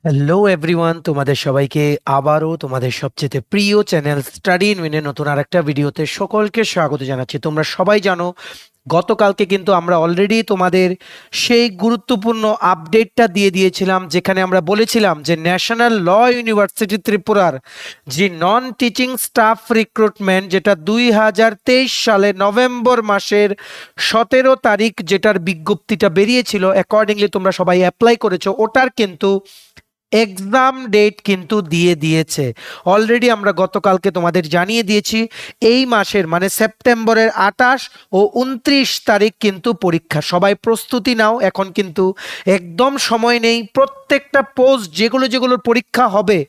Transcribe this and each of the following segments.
Hello everyone, তোমাদের সবাইকে আবারও তোমাদের সবচেয়ে প্রিয় চ্যানেল স্টাডি ইন উইনের নতুন আরেকটা ভিডিওতে সকলকে স্বাগত জানাচ্ছি। তোমরা সবাই জানো গতকালকে কিন্তু আমরা অলরেডি তোমাদের সেই গুরুত্বপূর্ণ আপডেটটা দিয়ে দিয়েছিলাম, যেখানে আমরা বলেছিলাম যে ন্যাশনাল ল ইউনিভার্সিটি ত্রিপুরার যে নন টিচিং স্টাফ রিক্রুটমেন্ট, যেটা 2023 সালে নভেম্বর মাসের 17 তারিখ যেটার বিজ্ঞপ্তিটা বেরিয়েছিল, অ্যাকর্ডিংলি তোমরা সবাই অ্যাপ্লাই করেছো, ওটার কিন্তু এক্সাম ডেট কিন্তু দিয়ে দিয়েছে অলরেডি। আমরা গতকালকে তোমাদের জানিয়ে দিয়েছি এই মাসের মানে সেপ্টেম্বরের 28 ও 29 তারিখ কিন্তু পরীক্ষা। সবাই প্রস্তুতি নাও, এখন কিন্তু একদম সময় নেই। প্রত্যেকটা পোস্ট যেগুলোর পরীক্ষা হবে,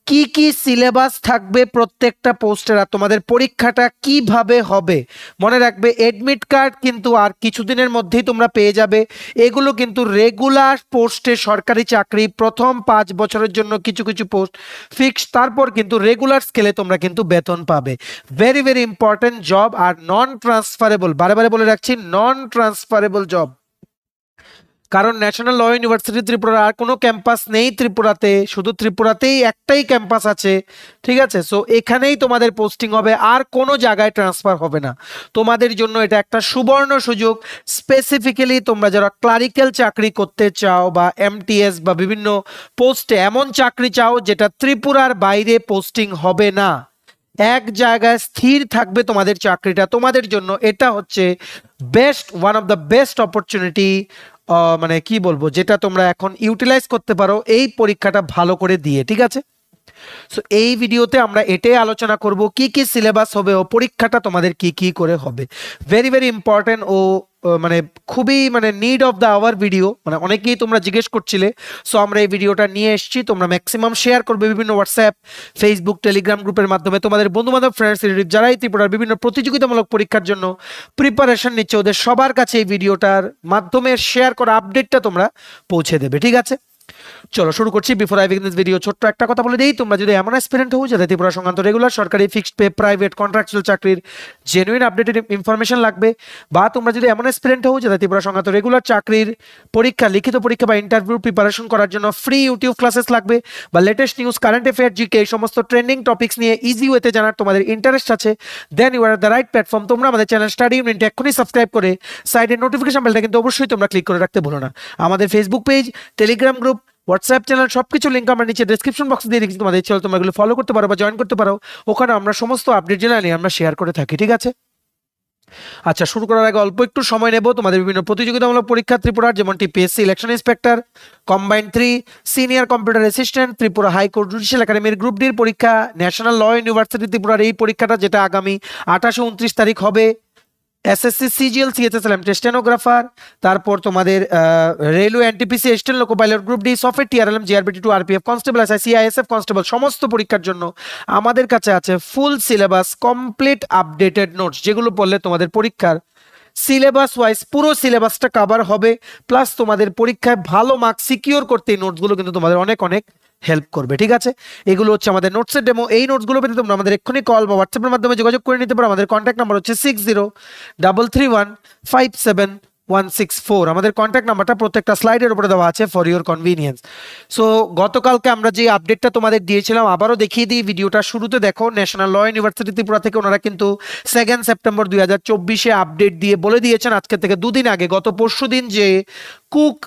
কি কি সিলেবাস থাকবে প্রত্যেকটা পোস্টের, আর তোমাদের পরীক্ষাটা কিভাবে হবে মনে রাখবে। এডমিট কার্ড কিন্তু আর কিছুদিনের মধ্যেই তোমরা পেয়ে যাবে। এগুলো কিন্তু রেগুলার পোস্টে, সরকারি চাকরি প্রথম 5 বছরের জন্য কিছু কিছু পোস্ট ফিক্স, তারপর কিন্তু রেগুলার স্কেলে তোমরা কিন্তু বেতন পাবে। ভেরি ভেরি ইম্পর্টেন্ট জব, আর নন ট্রান্সফারেবল, বারে বারে বলে রাখছি, নন ট্রান্সফারেবল জব। কারণ ন্যাশনাল ল ইউনিভার্সিটি ত্রিপুরার আর কোনো ক্যাম্পাস নেই ত্রিপুরাতে, শুধু ত্রিপুরাতেই একটাই ক্যাম্পাস আছে, ঠিক আছে? সো এখানেই তোমাদের পোস্টিং হবে, আর কোনো জায়গায় ট্রান্সফার হবে না। তোমাদের জন্য এটা একটা সুবর্ণ সুযোগ। স্পেসিফিক্যালি তোমরা যারা ক্লারিক্যাল চাকরি করতে চাও বা এমটিএস বা বিভিন্ন পোস্টে এমন চাকরি চাও যেটা ত্রিপুরার বাইরে পোস্টিং হবে না, এক জায়গায় স্থির থাকবে তোমাদের চাকরিটা, তোমাদের জন্য এটা হচ্ছে best, one of the best opportunity, মানে কি বলবো, যেটা তোমরা এখন ইউটিলাইজ করতে পারো এই পরীক্ষাটা ভালো করে দিয়ে, ঠিক আছে? সো এই ভিডিওতে আমরা এটাই আলোচনা করব কি কি সিলেবাস হবে ও পরীক্ষাটা তোমাদের কি কি করে হবে। ভেরি ভেরি ইম্পর্টেন্ট ও মানে খুবই মানে need of the our video, মানে অনেকেই তোমরা জিজ্ঞেস করছিলে। সো আমরা এই ভিডিওটা নিয়ে এসেছি, তোমরা ম্যাক্সিমাম শেয়ার করবে বিভিন্ন হোয়াটসঅ্যাপ, ফেসবুক, টেলিগ্রাম গ্রুপের মাধ্যমে তোমাদের বন্ধুবান্ধব, ফ্রেন্ডস, যারাই ত্রিপুরার বিভিন্ন প্রতিযোগিতামূলক পরীক্ষার জন্য প্রিপারেশন নিচ্ছে, ওদের সবার কাছে এই ভিডিওটার মাধ্যমে শেয়ার করা আপডেটটা তোমরা পৌঁছে দেবে, ঠিক আছে? চলো শুরু করছি। Before I begin this video, ছোট্ট একটা কথা বলে দিই, তোমরা যদি এমন অ্যাসপিরেন্ট হও যাদের ত্রিপুরা সংক্রান্ত রেগুলার সরকারি ফিক্সড পে, প্রাইভেট, কন্ট্রাকচুয়াল চাকরির জেনুইন আপডেটেড ইনফরমেশন লাগবে, বা তোমরা যদি এমন অ্যাসপিরেন্ট হও যাদের ত্রিপুরা সংক্রান্ত রেগুলার চাকরির পরীক্ষা, লিখিত পরীক্ষা বা ইন্টারভিউ প্রিপারেশন করার জন্য ফ্রি ইউটিউব ক্লাসেস লাগবে, বা latest news, current affair, GK, এই সমস্ত ট্রেন্ডিং টপিকস নিয়ে ইজি ওয়েতে জানার তোমাদের ইন্টারেস্ট আছে, then you are the right platform. তোমরা আমাদের চ্যানেল স্টাডি ইউনিট এখনই সাবস্ক্রাইব করে সাইডের নোটিফিকেশন বেলটা কিন্তু অবশ্যই তোমরা ক্লিক করে রাখতে ভুলো না। আমাদের Facebook page, Telegram group, WhatsApp channel, সবকিছু লিঙ্ক আমরা নিচে ডেসক্রিপশন বক্সে দিয়ে রেখেছি, তোমাদের ইচ্ছে হলে তোমরা এগুলো ফলো করতে পারো বা জয়েন করতে পারো। ওখানে আমরা সমস্ত আপডেট জানালে আমরা শেয়ার করে থাকি, ঠিক আছে? আচ্ছা, শুরু করার আগে অল্প একটু সময় নেব। তোমাদের বিভিন্ন প্রতিযোগিতামূলক পরীক্ষা ত্রিপুরার, যেমন TPSC election inspector, combined 3, senior computer assistant, Tripura high court judicial একাডেমির গ্রুপ ডির পরীক্ষা, ন্যাশনাল ল ইউনিভার্সিটি ত্রিপুরার এই পরীক্ষাটা যেটা আগামী 28 ও 29 তারিখ হবে, এসএসসি সিজিএল সিএচএসএলএম স্টেনোগ্রাফার, তারপর তোমাদের রেলওয়ে এনটিপিসি এস্টেন loco pilot, group D, software, TRLM, JRBT 2, RPF constable, SIC, ISF constable, সমস্ত পরীক্ষার জন্য আমাদের কাছে আছে full syllabus, complete updated notes, যেগুলো পড়লে তোমাদের পরীক্ষার সিলেবাস ওয়াইজ পুরো সিলেবাসটা কভার হবে, প্লাস তোমাদের পরীক্ষায় ভালো মার্কস সিকিউর করতে এই নোটসগুলো কিন্তু তোমাদের অনেক অনেক হেল্প করবে, ঠিক আছে? এগুলো হচ্ছে আমাদের নোটসের ডেমো। এই নোটসগুলো পেতে তোমরা আমাদের এক্ষুনি কল বা হোয়াটসঅ্যাপের মাধ্যমে যোগাযোগ করে নিতে পারো। আমাদের কন্ট্যাক্ট নাম্বার হচ্ছে 6033157164। আমাদের কন্ট্যাক্ট নাম্বারটা প্রত্যেকটা স্লাইডের উপরে দেওয়া আছে ফর ইউর কনভিনিয়েন্স। সো গতকালকে আমরা যে আপডেটটা তোমাদের দিয়েছিলাম আবারও দেখিয়ে দিই, ভিডিওটা শুরুতে দেখো। ন্যাশনাল ল ইউনিভার্সিটি ত্রিপুরা থেকে ওনারা কিন্তু 2 সেপ্টেম্বর 2024 আপডেট দিয়ে বলে দিয়েছেন, আজকে থেকে 2 দিন আগে, গত পরশু দিন, যে cook,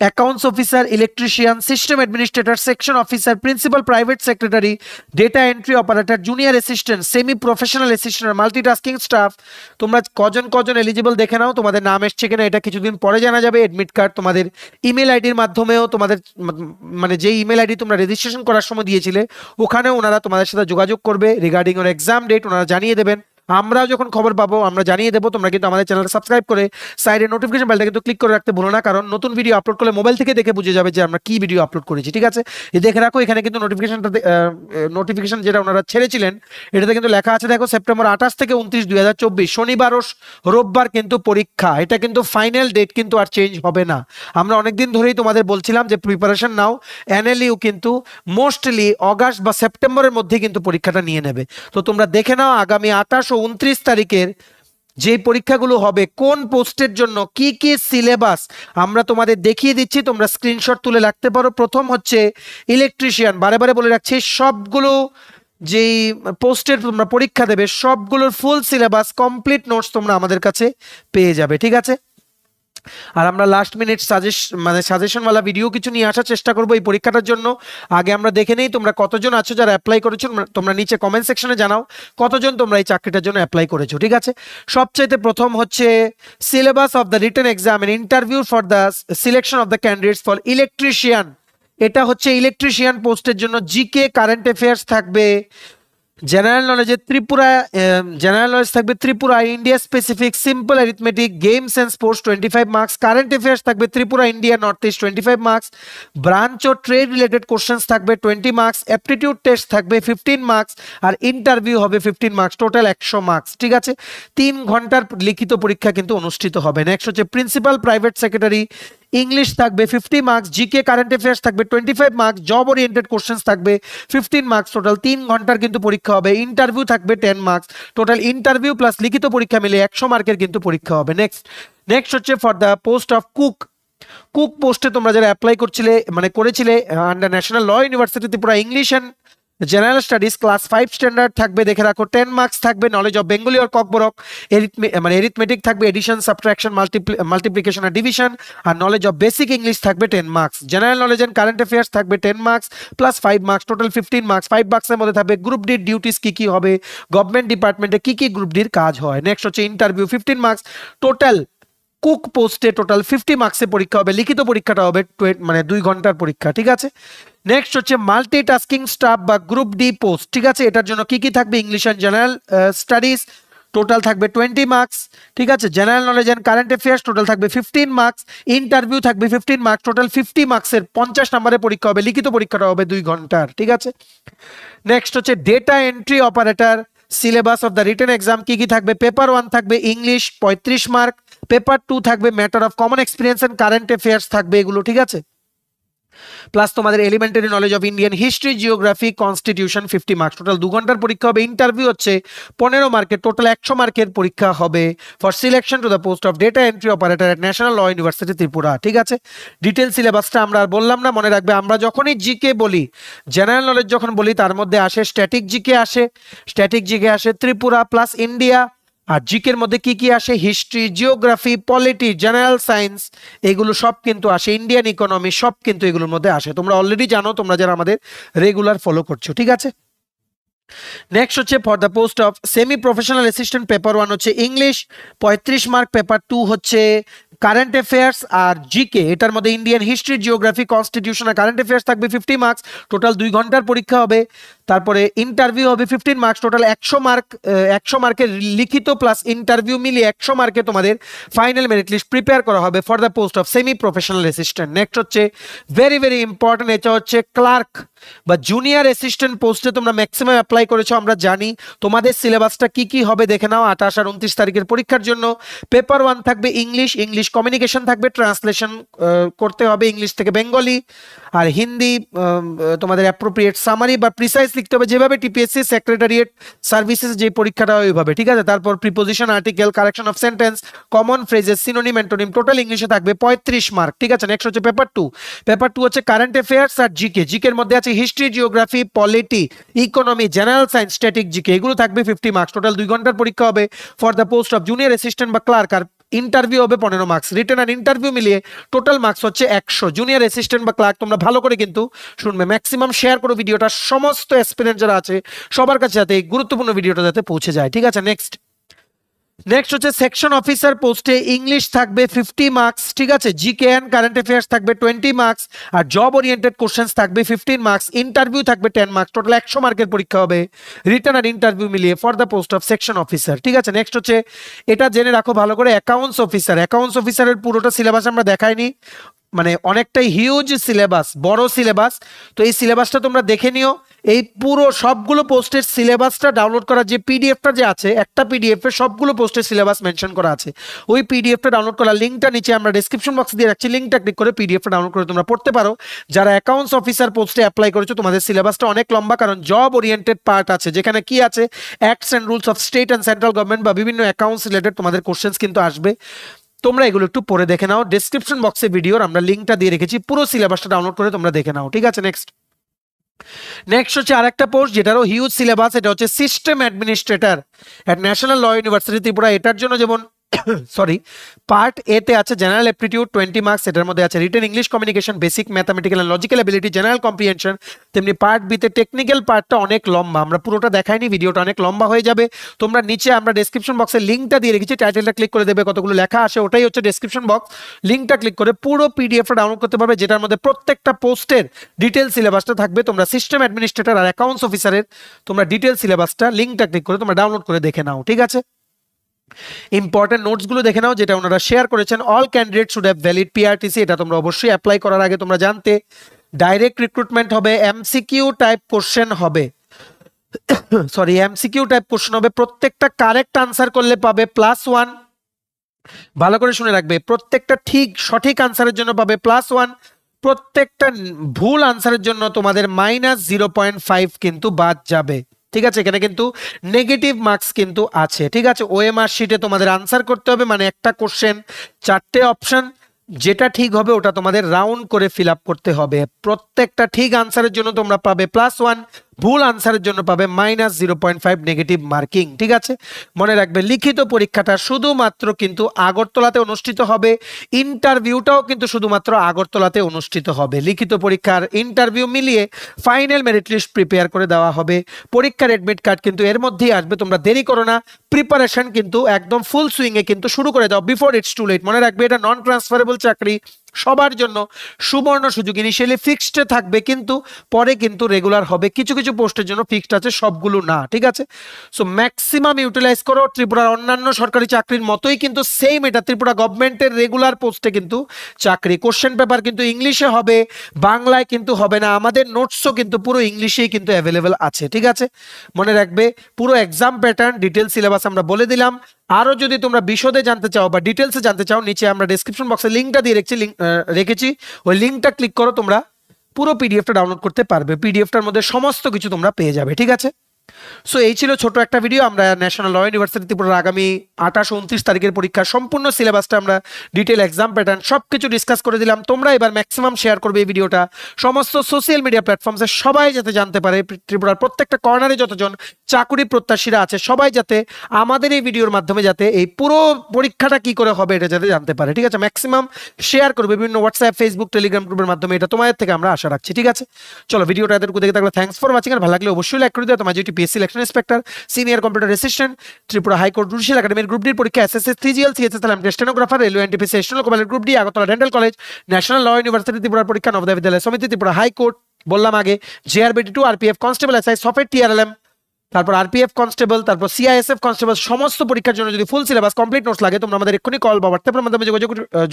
accounts officer, electrician, system administrator, section officer, principal private secretary, data entry operator, junior assistant, semi professional assistant, multitasking staff, তোমরা কজন এলিজিবল দেখে নাও, তোমাদের নাম এসছে কিনা এটা কিছুদিন পরে জানা যাবে। এডমিট কার্ড তোমাদের ইমেল আইডির মাধ্যমেও, তোমাদের মানে যেই ইমেল আইডি তোমরা রেজিস্ট্রেশন করার সময় দিয়েছিলে ওখানেও ওনারা তোমাদের সাথে যোগাযোগ করবে। রিগার্ডিং ওর এক্সাম ডেট ওনারা জানিয়ে দেবেন, আমরাও যখন খবর পাবো আমরা জানিয়ে দেবো। তোমরা কিন্তু আমাদের চ্যানেলটা সাবস্ক্রাইব করে সাইডের নোটিফিকেশন বেলটা কিন্তু ক্লিক করে রাখতে ভুলো না, কারণ নতুন ভিডিও আপলোড করলে মোবাইল থেকে দেখে বুঝে যাবে যে আমরা কি ভিডিও আপলোড করেছি, ঠিক আছে? এই দেখে রাখো, এখানে কিন্তু নোটিফিকেশন যেটা ওনারা ছেড়েছিলেন এটাতে কিন্তু লেখা আছে, দেখো, সেপ্টেম্বর 28 থেকে 29, 2024, শনিবার ও রোববার কিন্তু পরীক্ষা। এটা কিন্তু ফাইনাল ডেট, কিন্তু আর চেঞ্জ হবে না। আমরা অনেকদিন ধরেই তোমাদের বলছিলাম যে প্রিপারেশন নাও, এনএলইউ কিন্তু মোস্টলি অগাস্ট বা সেপ্টেম্বরের মধ্যে কিন্তু পরীক্ষাটা নিয়ে নেবে। তো তোমরা দেখে নাও আগামী 28 ও 29 তারিখের যে পরীক্ষাগুলো হবে কোন পোস্টের জন্য কি কি সিলেবাস আমরা তোমাদের দেখিয়ে দিচ্ছি, তোমরা স্ক্রিনশট তুলে রাখতে পারো। প্রথম হচ্ছে ইলেকট্রিশিয়ান, বারে বারে বলে রাখছি সবগুলো যেই পোস্টের তোমরা পরীক্ষা দেবে সবগুলোর ফুল সিলেবাস কমপ্লিট নোটস তোমরা আমাদের কাছে পেয়ে যাবে, ঠিক আছে। আর আমরা লাস্ট মিনিট সাজেশনওয়ালা ভিডিও কিছু নিয়ে আসার চেষ্টা করবো এই পরীক্ষাটার জন্য। আগে আমরা দেখে নেই তোমরা কতজন আছো যারা অ্যাপ্লাই করেছো, তোমরা নিচে কমেন্ট সেকশনে জানাও কতজন তোমরা এই চাকরিটার জন্য অ্যাপ্লাই করেছো, ঠিক আছে। সবচাইতে প্রথম হচ্ছে syllabus of the written exam and interview for the selection of the candidates for electrician. এটা হচ্ছে ইলেকট্রিশিয়ান পোস্টের জন্য জিকে কারেন্ট অ্যাফেয়ার্স থাকবে, জেনারেল নলেজে জেনারেল নলেজ থাকবে Tripura India specific, simple arithmetic, games and sports 25 marks, current affairs থাকবে Tripura India north east 25 marks, branch ও trade related questions থাকবে 20 মার্কস, অ্যাপটিটিউড টেস্ট থাকবে 15 মার্কস, আর ইন্টারভিউ হবে 15 মার্কস, টোটাল 100 মার্কস, ঠিক আছে। 3 ঘন্টার লিখিত পরীক্ষা কিন্তু অনুষ্ঠিত হবে। নেক্সট হচ্ছে প্রিন্সিপাল প্রাইভেট সেক্রেটারি, ইংলিশ থাকবে 50 মার্কস, জিকে কারেন্ট অ্যাফেয়ার্স থাকবে 25 মার্কস, জব ওরিয়েন্টেড কোশ্চেন্স থাকবে 15 মার্কস, টোটাল 3 ঘন্টার কিন্তু পরীক্ষা হবে। ইন্টারভিউ থাকবে 10 মার্কস, টোটাল ইন্টারভিউ প্লাস লিখিত পরীক্ষা মিলে 100 মার্কের কিন্তু পরীক্ষা হবে। নেক্সট হচ্ছে for the post of cook পোস্টে তোমরা যারা অ্যাপ্লাই করেছিলে under National law university Tripura, English and general studies class 5 standard থাকবে, দেখে রাখো। 10 মার্কস থাকবে knowledge of Bengali or Kokborok, arithmetic থাকবে, এডিশন সাবট্রাকশন মাল্টিপ্লিকেশন আর ডিভিশন, আর নলেজ অফ বেসিক ইংলিশ থাকবে 10 marks. General knowledge and current affairs থাকবে 10 marks plus 5 marks, total 15 marks. 5 মার্কসের মধ্যে থাকবে গ্রুপ ডির ডিউটিস কি কি হবে, গভর্নমেন্ট ডিপার্টমেন্টে কি কি গ্রুপ ডির কাজ হয়। নেক্সট হচ্ছে ইন্টারভিউ 15 মার্কস, টোটাল কুক পোস্টে টোটাল 50 মার্কসের পরীক্ষা হবে, লিখিত পরীক্ষাটা হবে 2 ঘন্টার পরীক্ষা, ঠিক আছে। নেক্সট হচ্ছে মাল্টিটাস্কিং স্টাফ বা গ্রুপ ডি পোস্ট, ঠিক আছে। এটার জন্য কি কি থাকবে, English and general studies total থাকবে 20 মার্কস, ঠিক আছে। General knowledge and current affairs total থাকবে 15 মার্কস, ইন্টারভিউ থাকবে 15 মার্কস, টোটাল 50 মার্কসের 50 নম্বরের পরীক্ষা হবে, লিখিত পরীক্ষাটা হবে 2 ঘন্টার, ঠিক আছে। নেক্সট হচ্ছে data entry operator, syllabus of the written exam কি কি থাকবে, পেপার 1 থাকবে ইংলিশ 35 মার্ক, পেপার 2 থাকবে matter of common experience and current affairs থাকবে এগুলো, ঠিক আছে। প্লাস তোমাদের elementary knowledge of Indian history, geography, constitution 50 marks, total 2 ঘন্টার পরীক্ষা হবে। ইন্টারভিউ হচ্ছে 15 মার্কের, টোটাল 100 মার্কের পরীক্ষা হবে for selection to the post of data entry operator at national law university Tripura, ঠিক আছে। ডিটেল সিলেবাসটা আমরা আর বললাম না, মনে রাখবে আমরা যখনই জিকে বলি, জেনারেল নলেজ যখন বলি তার মধ্যে আসে স্ট্যাটিক জিকে আসে ত্রিপুরা প্লাস ইন্ডিয়া, আর জিকের মধ্যে কি কি আসে, history, geography, polity, general science, এগুলো সব কিন্তু আসে, ইন্ডিয়ান ইকোনমি সব কিন্তু এগুলোর মধ্যে আসে। তোমরা অলরেডি জানো, তোমরা যারা আমাদের রেগুলার ফলো করছো, ঠিক আছে। নেক্সট হচ্ছে for the post of semi professional assistant, paper 1 হচ্ছে ইংলিশ 35 মার্ক, পেপার 2 হচ্ছে কারেন্ট অ্যাফেয়ার্স আর জিকে, এটার মধ্যে ইন্ডিয়ান হিস্ট্রি, জিওগ্রাফি, কনস্টিটিউশন আর কারেন্ট অ্যাফেয়ার্স থাকবে 50 মার্কস, টোটাল 2 ঘন্টার পরীক্ষা হবে। তারপরে ইন্টারভিউ হবে 15 মার্কস, টোটাল 100 মার্ক, 100 মার্কের লিখিত প্লাস ইন্টারভিউ মিলিয়ে 100 মার্কে তোমাদের ফাইনাল মেরিট লিস্ট প্রিপেয়ার করা হবে for the post of semi professional assistant. Next হচ্ছে ভেরি ইম্পর্টেন্ট, এটা হচ্ছে ক্লার্ক বা জুনিয়র অ্যাসিস্ট্যান্ট পোস্টে তোমরা ম্যাক্সিমাম অ্যাপ্লাই করেছো, আমরা জানি। তোমাদের সিলেবাসটা কি কি হবে দেখে নাও 28 আর 29 তারিখের পরীক্ষার জন্য। পেপার 1 থাকবে ইংলিশ কমিউনিকেশন থাকবে, ট্রান্সলেশন করতে হবে ইংলিশ থেকে বেঙ্গলি, আর হিন্দি তোমাদের অ্যাপ্রোপ্রিয়েট সামারি বা প্রিসাইজ লিখতে হবে, যেভাবে টিপিএসসি সেক্রেটারিয়েট সার্ভিসেস যে পরীক্ষাটা হয় ওইভাবে, ঠিক আছে। তারপর preposition, article, correction of sentence, common phrases, synonym, antonym, total ইংলিশে থাকবে 35 মার্ক, ঠিক আছে। নেক্সট হচ্ছে পেপার 2 হচ্ছে কারেন্ট অ্যাফেয়ার্স আর জিকের মধ্যে আছে history, geography, polity, economy, general science, static GK, এগুলো থাকবে 50 মার্কস, টোটাল 2 ঘন্টার পরীক্ষা হবে for the post of junior assistant বা ক্লার্ক, আর ইন্টারভিউ হবে 15 মার্কস, রিটেন আর ইন্টারভিউ মিলিয়ে টোটাল মার্কস হচ্ছে 100। জুনিয়র অ্যাসিস্ট্যান্ট বা ক্লার্ক তোমরা ভালো করে কিন্তু শুনবে, ম্যাক্সিমাম শেয়ার করো ভিডিওটা, সমস্ত অ্যাসপিরেন্ট যারা আছে সবার কাছে যাতে এই গুরুত্বপূর্ণ ভিডিওটা যাতে পৌঁছে যায়, ঠিক আছে। নেক্সট হচ্ছে সেকশন অফিসার পোস্টে ইংলিশ থাকবে 50 মার্কস, ঠিক আছে। জিকে এন্ড কারেন্ট অ্যাফেয়ার্স থাকবে 20 মার্কস, আর জব ওরিয়েন্টেড কোশ্চেন্স থাকবে 15 মার্কস, ইন্টারভিউ থাকবে 10 মার্কস, টোটাল 100 মার্কের পরীক্ষা হবে রিটেন আর ইন্টারভিউ মিলিয়ে for the post of section officer, ঠিক আছে। নেক্সট হচ্ছে এটা জেনে রাখো ভালো করে, অ্যাকাউন্টস অফিসারের পুরোটা সিলেবাস আমরা দেখাইনি, অনেকটাই হিউজ সিলেবাস, বড় সিলেবাস, তো এই সিলেবাসটা তোমরা দেখে নিও। এই পুরো সবগুলো পোস্টের সিলেবাসটা ডাউনলোড করার যে পিডিএফটা যে আছে, একটা পিডিএফ এ সবগুলো পোস্টের সিলেবাস মেনশন করা আছে। ওই পিডিএফটা ডাউনলোড করার লিঙ্কটা নিচে আমরা ডেসক্রিপশন বক্সে দিয়ে রাখছি, লিঙ্কটা ক্লিক করে পিডিএফটা ডাউনলোড করে তোমরা পড়তে পারো। যারা অ্যাকাউন্টস অফিসার পোস্টে অ্যাপ্লাই করেছো তোমাদের সিলেবাসটা অনেক লম্বা, কারণ জব ওরিয়েন্টেড পার্ট আছে যেখানে কি আছে, acts and rules of state and central government বা বিভিন্ন অ্যাকাউন্টস রিলেটেড তোমাদের কোশ্চেন্স কিন্তু আসবে। তোমরা এগুলো একটু পড়ে দেখে নাও, ডেসক্রিপশন বক্সে ভিডিওর আমরা লিঙ্কটা দিয়ে রেখেছি, পুরো সিলেবাসটা ডাউনলোড করে তোমরা দেখে নাও, ঠিক আছে। নেক্সট হচ্ছে আরেকটা পোস্ট যেটারও হিউজ সিলেবাস, এটা হচ্ছে সিস্টেম অ্যাডমিনিস্ট্রেটর এট ন্যাশনাল ল ইউনিভার্সিটি ত্রিপুরা। এটার জন্য যেমন সরি পার্ট এ তে আছে জেনারেল অ্যাপটিটিউড 20 মার্কস, এটার মধ্যে আছে written English communication, basic mathematical and logical ability, general comprehension. তেমনি পার্ট বি তে টেকনিক্যাল পার্টটা অনেক লম্বা, আমরা পুরোটা দেখাইনি, ভিডিওটা অনেক লম্বা হয়ে যাবে। তোমরা নিচে আমরা ডেসক্রিপশন বক্সে লিঙ্কটা দিয়ে রেখেছি, টাইটেলটা ক্লিক করে দেবে, কতগুলো লেখা আসে ওটাই হচ্ছে ডেসক্রিপশন বক্স। লিঙ্কটা ক্লিক করে পুরো পিডিএফটা ডাউনলোড করতে পারবে, যেটার মধ্যে প্রত্যেকটা পোস্টের ডিটেল সিলেবাসটা থাকবে। তোমরা সিস্টেম অ্যাডমিনিস্ট্রেটর আর অ্যাকাউন্টস অফিসারের তোমরা ডিটেল সিলেবাসটা লিঙ্কটা ক্লিক করে তোমরা ডাউনলোড করে দেখে নাও, ঠিক আছে। ইম্পর্টেন্ট নোটসগুলো দেখে নাও যেটা ওনারা শেয়ার করেছেন। All candidate should have valid PRTC, এটা তোমরা অবশ্যই অ্যাপ্লাই করার আগে তোমরা জানতে। ডাইরেক্ট রিক্রুটমেন্ট হবে, এমসিকিউ টাইপ কোশ্চেন হবে, সরি এমসিকিউ টাইপ কোশ্চেন হবে। প্রত্যেকটা কারেক্ট আনসার করলে পাবে +1। ভালো করে শুনে রাখবে, প্রত্যেকটা সঠিক আনসারের জন্য পাবে +1, প্রত্যেকটা ভুল আনসারের জন্য তোমাদের -0.5 কিন্তু বাদ যাবে, ঠিক আছে। এখানে কিন্তু নেগেটিভ মার্কস কিন্তু আছে, ঠিক আছে। ওএমআর শিটে তোমাদের আনসার করতে হবে, মানে একটা কোশ্চেন 4টে অপশন, যেটা ঠিক হবে ওটা তোমাদের রাউন্ড করে ফিল আপ করতে হবে। প্রত্যেকটা ঠিক আনসারের জন্য তোমরা পাবে +1, ভুল আনসারের জন্য পাবে -0.5 নেগেটিভ মার্কিং, ঠিক আছে। মনে রাখবে লিখিত পরীক্ষাটা শুধুমাত্র কিন্তু আগরতলাতে অনুষ্ঠিত হবে, ইন্টারভিউটাও কিন্তু শুধুমাত্র আগরতলাতে অনুষ্ঠিত হবে। লিখিত পরীক্ষার ইন্টারভিউ মিলিয়ে ফাইনাল মেরিট লিস্ট প্রিপেয়ার করে দেওয়া হবে। পরীক্ষার অ্যাডমিট কার্ড কিন্তু এর মধ্যেই আসবে, তোমরা দেরি করো না, প্রিপারেশন কিন্তু একদম ফুল সুইংয়ে কিন্তু শুরু করে দাও বিফোর ইটস টু লেট। মনে রাখবে এটা নন ট্রান্সফারেবল চাকরি, সবার জন্য সুবর্ণ সুযোগ। ইনিশিয়ালি ফিক্সড থাকবে কিন্তু পরে কিন্তু রেগুলার হবে, কিছু কিছু পোস্টের জন্য ফিক্সড আছে, সবগুলো না, ঠিক আছে। সো ম্যাক্সিমাম ইউটিলাইজ করো। ত্রিপুরার অন্যান্য সরকারি চাকরির মতোই কিন্তু সেম এটা ত্রিপুরা গভর্নমেন্টের রেগুলার পোস্টে কিন্তু চাকরি। কোশ্চেন পেপার কিন্তু ইংলিশে হবে, বাংলায় কিন্তু হবে না। আমাদের নোটসও কিন্তু পুরো ইংলিশেই কিন্তু অ্যাভেলেবেল আছে, ঠিক আছে। মনে রাখবে পুরো এক্সাম প্যাটার্ন ডিটেল সিলেবাস আমরা বলে দিলাম। আরো যদি তোমরা বিশদে জানতে চাও বা ডিটেলসে জানতে চাও, নিচে আমরা ডেসক্রিপশন বক্সে লিঙ্কটা দিয়ে রেখেছি, ওই লিঙ্কটা ক্লিক করো, তোমরা পুরো পিডিএফটা ডাউনলোড করতে পারবে। পিডিএফটার মধ্যে সমস্ত কিছু তোমরা পেয়ে যাবে, ঠিক আছে। সো এই ছিল ছোট একটা ভিডিও। আমরা ন্যাশনাল ল ইউনিভার্সিটি ত্রিপুরার আগামী 28-29 তারিখের পরীক্ষার সম্পূর্ণ সিলেবাসটা আমরা ডিটেল এক্সাম প্যাটার্ন সবকিছু ডিসকাস করে দিলাম। তোমরা এবার ম্যাক্সিমাম শেয়ার করবে এই ভিডিওটা সমস্ত সোশ্যাল মিডিয়া প্ল্যাটফর্মসে, সবাই যাতে জানতে পারে, ত্রিপুরার প্রত্যেকটা কর্নারে যতজন চাকরি প্রত্যাশীরা আছে সবাই যাতে আমাদের এই ভিডিওর মাধ্যমে যাতে এই পুরো পরীক্ষাটা কি করে হবে এটা যাতে জানতে পারে, ঠিক আছে। ম্যাক্সিমাম শেয়ার করবে বিভিন্ন হোয়াটসঅ্যাপ, ফেসবুক, টেলিগ্রাম গ্রুপের মাধ্যমে, এটা তোমাদের থেকে আমরা আশা রাখছি, ঠিক আছে। চলো ভিডিওটা এতটুকু দেখে থাকলে থ্যাঙ্কস ফর ওয়াচিং, আর ভালো লাগলে অবশ্যই লাইক করে দিও। তোমার যেটি PSC election inspector, senior computer assistant, Tripura high court judicial একাডেমির গ্রুপ ডি পরীক্ষা, SSC 3GL CSS stenographer, railway NTPC STL commander group D, Agartala dental college, national ল ইউনিভার্সিটি ত্রিপুরার পরীক্ষা, নবোদয় বিদ্যালয় সমিতি, ত্রিপুরা হাইকোর্ট বললাম আগে, JRBT2, RPF constable, SI software, TRLM, তারপর RPF constable, তারপর CISF কনস্টেবল, সমস্ত পরীক্ষার জন্য যদি ফুল সিলেবাস কমপ্লিট নোটস লাগে তোমরা আমাদের এক্ষুনি কল বা হোয়াটসঅ্যাপের মাধ্যমে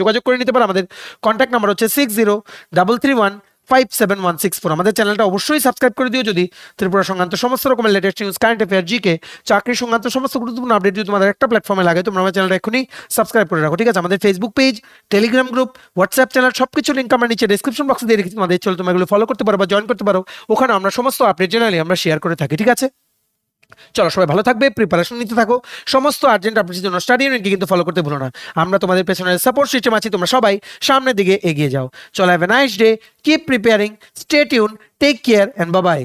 যোগাযোগ করে নিতে পারো। আমাদের কন্ট্যাক্ট নাম্বার হচ্ছে 6033157164। আমাদের চ্যানেলটা অবশ্যই সাবস্ক্রাইব করে দিও যদি ত্রিপুরা সংক্রান্ত সমস্ত রকমের latest news, current affair, GK, চাকরি সংক্রান্ত সমস্ত গুরুত্বপূর্ণ আপডেট যদি তোমাদের একটা প্ল্যাটফর্মে লাগে তোমরা আমার চ্যানেলটা এখনই সাবস্ক্রাইব করে রাখো, ঠিক আছে। আমাদের Facebook page, Telegram group, WhatsApp channel সবকিছু লিঙ্ক আমরা নিচে ডেসক্রিপশন বক্সে দিয়ে রেখেছি, তোমাদের চলো তোমরা এগুলো ফলো করতে পারো বা জয়েন করতে পারো, ওখানে আমরা সমস্ত আপডেট জেনারেলি আমরা শেয়ার করে থাকি, ঠিক আছে। চলো সবাই ভালো থাকবে, প্রিপারেশন নিতে থাকো, সমস্ত আর্জেন্ট আপডেটের জন্য স্টাডি ইউনিটকে কিন্তু ফলো করতে ভুলো না। আমরা তোমাদের পেছনে সাপোর্ট সিস্টেম আছি, তোমরা সবাই সামনের দিকে এগিয়ে যাও। চলো have a nice day, keep preparing, stay tune, take care and bye by.